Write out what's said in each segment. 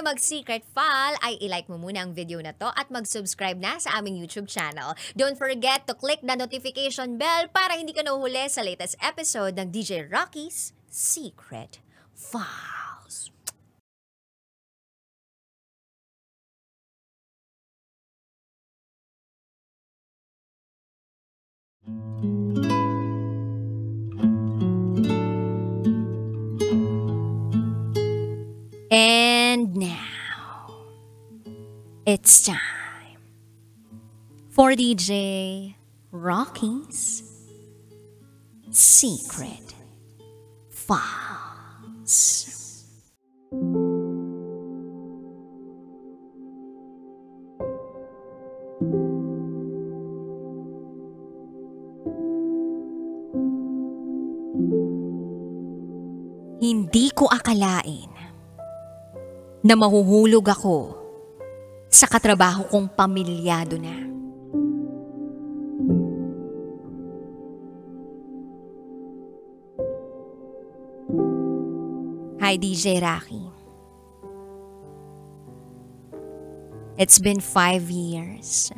tayo mag-secret file, ay ilike mo muna ang video na to at mag-subscribe na sa aming YouTube channel. Don't forget to click the notification bell para hindi ka nahuhuli sa latest episode ng DJ Rocky's Secret Files. And now, it's time for DJ Rocky's Secret Files. Hindi ko akalain na mahuhulog ako sa katrabaho kong pamilyado na. Hi DJ Rocky. It's been 5 years.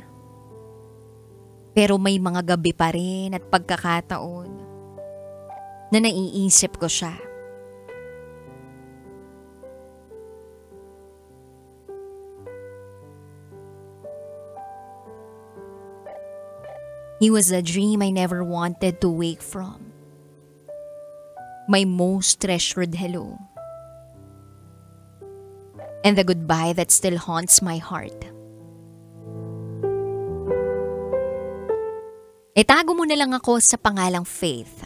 Pero may mga gabi pa rin at pagkakataon na naiisip ko siya. He was a dream I never wanted to wake from. My most treasured hello. And the goodbye that still haunts my heart. Itago mo na lang ako sa pangalang Faith.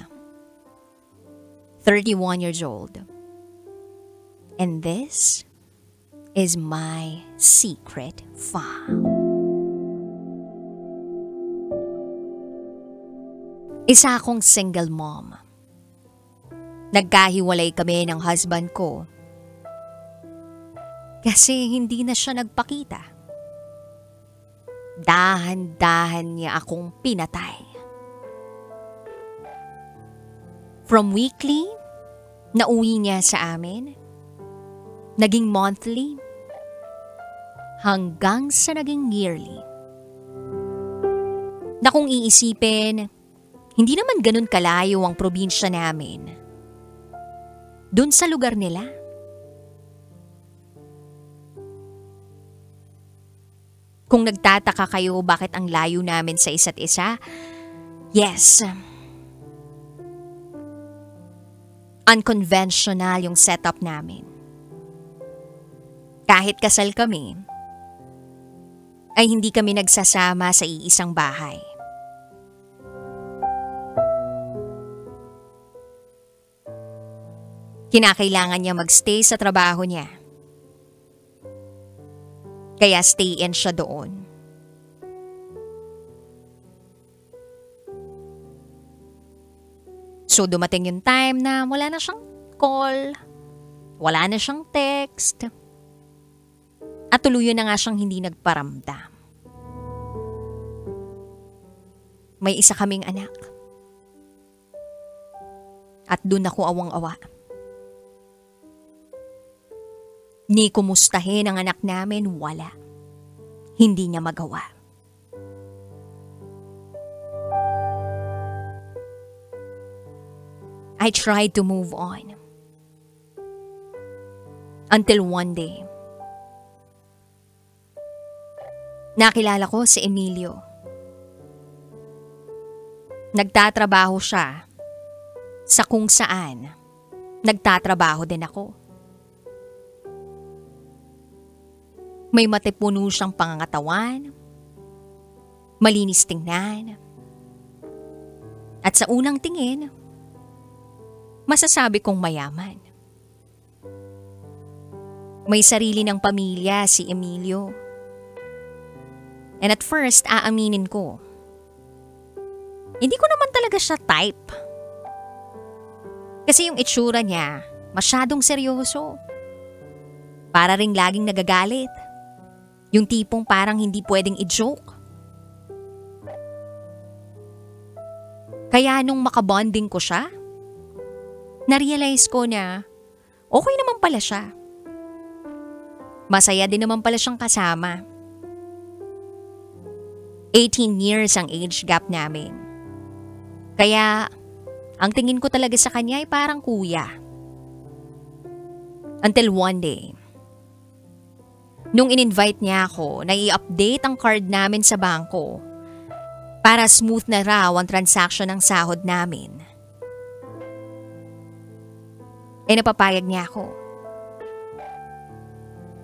31 years old. And this is my secret file. Isa akong single mom. Nagkahiwalay kami ng husband ko kasi hindi na siya nagpakita. Dahan-dahan niya akong pinatay. From weekly, nauwi niya sa amin, naging monthly, hanggang sa naging yearly. Na kung iisipin, hindi naman ganun kalayo ang probinsya namin. Doon sa lugar nila. Kung nagtataka kayo bakit ang layo namin sa isa't isa, yes. Unconventional yung setup namin. Kahit kasal kami, ay hindi kami nagsasama sa iisang bahay. Kinakailangan niya magstay sa trabaho niya. Kaya stay in siya doon. So dumating yung time na wala na siyang call, wala na siyang text, at tuluyan na nga siyang hindi nagparamdam. May isa kaming anak. At doon ako awang-awa. Ni kumustahin ang anak namin, wala. Hindi niya magawa. I tried to move on. Until one day, nakilala ko si Emilio. Nagtatrabaho siya sa kung saan nagtatrabaho din ako. May matipuno siyang pangangatawan, malinis tingnan, at sa unang tingin, masasabi kong mayaman. May sarili ng pamilya si Emilio. And at first, aaminin ko, hindi ko naman talaga siya type. Kasi yung itsura niya, masyadong seryoso. Para ring laging nagagalit. Yung tipong parang hindi pwedeng i-joke. Kaya nung makabonding ko siya, na-realize ko na okay naman pala siya. Masaya din naman pala siyang kasama. 18 years ang age gap namin. Kaya ang tingin ko talaga sa kanya ay parang kuya. Until one day, nung in-invite niya ako na i-update ang card namin sa bangko para smooth na raw ang transaction ng sahod namin. Napapayag niya ako.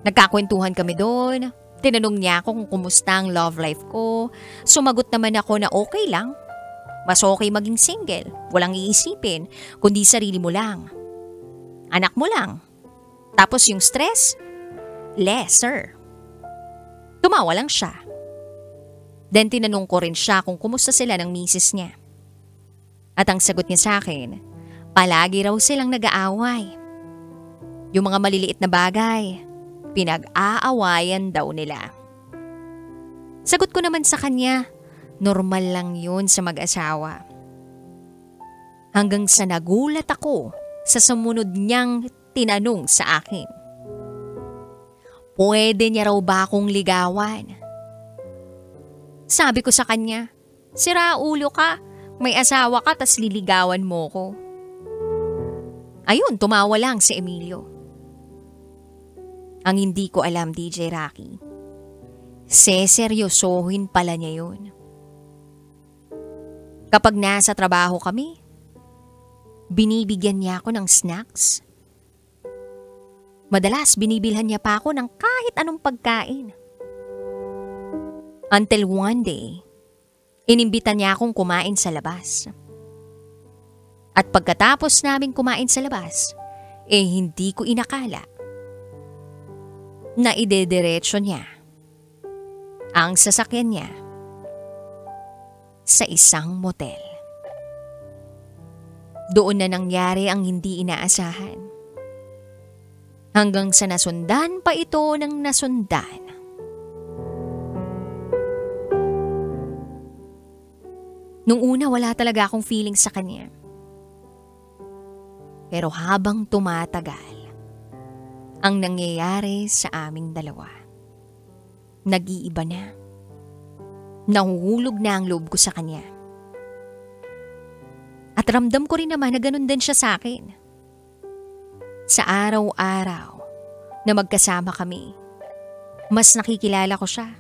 Nagkakwentuhan kami doon. Tinanong niya ako kung kumusta ang love life ko. Sumagot naman ako na okay lang. Mas okay maging single. Walang iisipin, kundi sarili mo lang. Anak mo lang. Tapos yung stress, lesser. Tumawa lang siya. Then tinanong ko rin siya kung kumusta sila ng misis niya. At ang sagot niya sa akin, palagi raw silang nag-aaway. Yung mga maliliit na bagay, pinag-aawayan daw nila. Sagot ko naman sa kanya, normal lang yun sa mag-asawa. Hanggang sa nagulat ako sa sumunod niyang tinanong sa akin. Pwede niya raw ba akong ligawan? Sabi ko sa kanya, sira ulo ka, may asawa ka tas liligawan mo ko. Ayun, tumawa lang si Emilio. Ang hindi ko alam, DJ Rocky, seseryosohin pala niya yun. Kapag nasa trabaho kami, binibigyan niya ako ng snacks. Madalas binibilhan niya pa ako ng kahit anong pagkain. Until one day, inimbitan niya akong kumain sa labas. At pagkatapos naming kumain sa labas, hindi ko inakala na idediretso niya ang sasakyan niya sa isang motel. Doon na nangyari ang hindi inaasahan. Hanggang sa nasundan pa ito ng nasundan. Nung una wala talaga akong feeling sa kanya. Pero habang tumatagal, ang nangyayari sa aming dalawa, nag-iiba na. Nahuhulog na ang loob ko sa kanya. At ramdam ko rin naman na ganun din siya sa akin. Sa araw-araw na magkasama kami, mas nakikilala ko siya.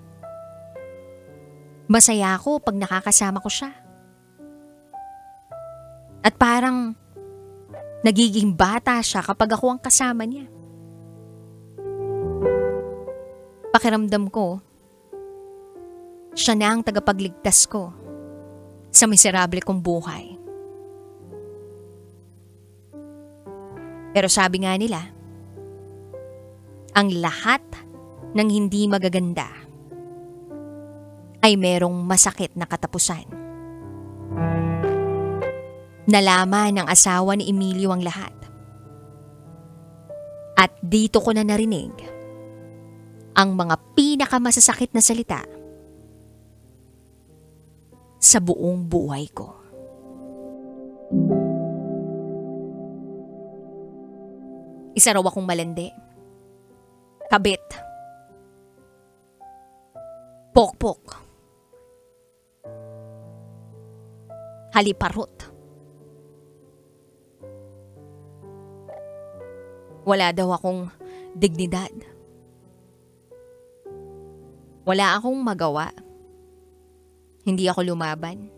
Masaya ako pag nakakasama ko siya. At parang nagiging bata siya kapag ako ang kasama niya. Pakiramdam ko, siya na ang tagapagligtas ko sa miserable kong buhay. Pero sabi nga nila, ang lahat ng hindi magaganda ay merong masakit na katapusan. Nalaman ng asawa ni Emilio ang lahat. At dito ko na narinig ang mga pinakamasasakit na salita sa buong buhay ko. Isa raw akong malandi. Kabit. Pokpok. Haliparot. Wala daw akong dignidad. Wala akong magawa. Hindi ako lumaban.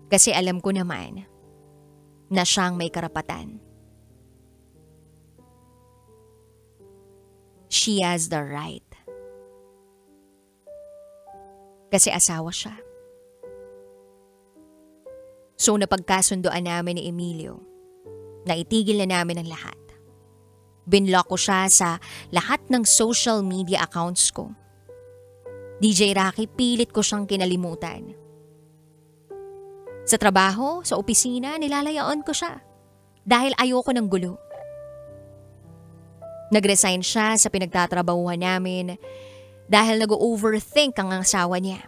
Kasi alam ko naman na siyang may karapatan. She has the right. Kasi asawa siya. So napagkasundoan namin ni Emilio na itigil na namin ang lahat. Binlock ko siya sa lahat ng social media accounts ko. DJ Rocky, pilit ko siyang kinalimutan. Sa trabaho, sa opisina, nilalayaan ko siya. Dahil ayoko ng gulo. Nag-resign siya sa pinagtatrabahuhan namin dahil nag-overthink ang asawa niya.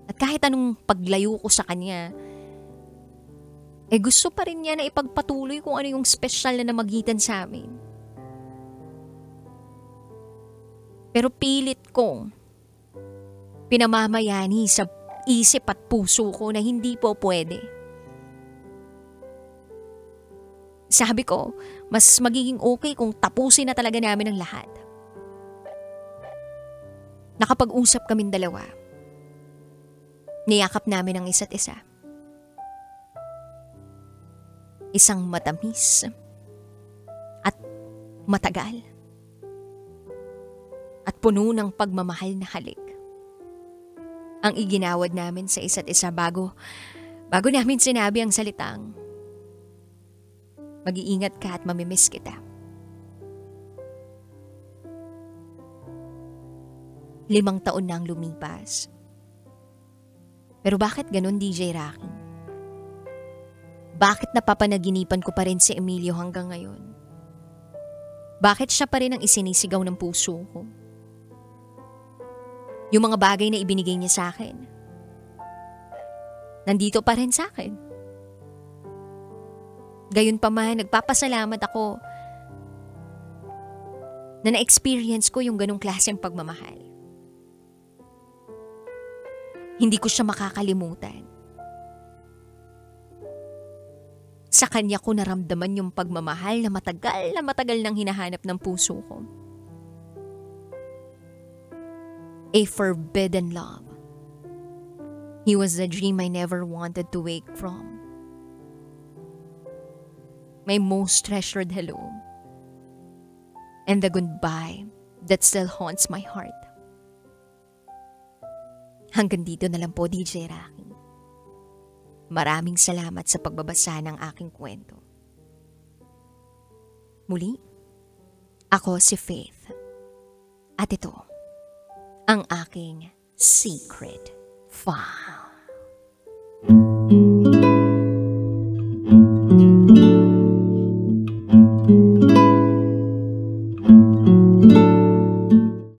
At kahit anong paglayo ko sa kanya, gusto pa rin niya na ipagpatuloy kung ano yung special na namagitan sa amin. Pero pilit kong pinamamayani sa isip at puso ko na hindi po pwede. Sabi ko, mas magiging okay kung tapusin na talaga namin ang lahat. Nakapag-usap kaming dalawa. Niyakap namin ang isa't isa. Isang matamis at matagal at puno ng pagmamahal na halik ang iginawad namin sa isa't isa bago namin sinabi ang salitang, mag-iingat ka at mamimiss kita. 5 taon na ang lumipas. Pero bakit ganun, DJ Rocky? Bakit napapanaginipan ko pa rin si Emilio hanggang ngayon? Bakit siya pa rin ang isinisigaw ng puso ko? Yung mga bagay na ibinigay niya sa akin, nandito pa rin sa akin. Gayunpaman, nagpapasalamat ako na na-experience ko yung ganong klaseng pagmamahal. Hindi ko siya makakalimutan. Sa kanya ko naramdaman yung pagmamahal na matagal nang hinahanap ng puso ko. A forbidden love. He was the dream I never wanted to wake from. My most treasured hello. And the goodbye that still haunts my heart. Hanggang dito na lang po, DJ Rocky. Maraming salamat sa pagbabasa ng aking kwento. Muli, ako si Faith. At ito, ang aking secret file.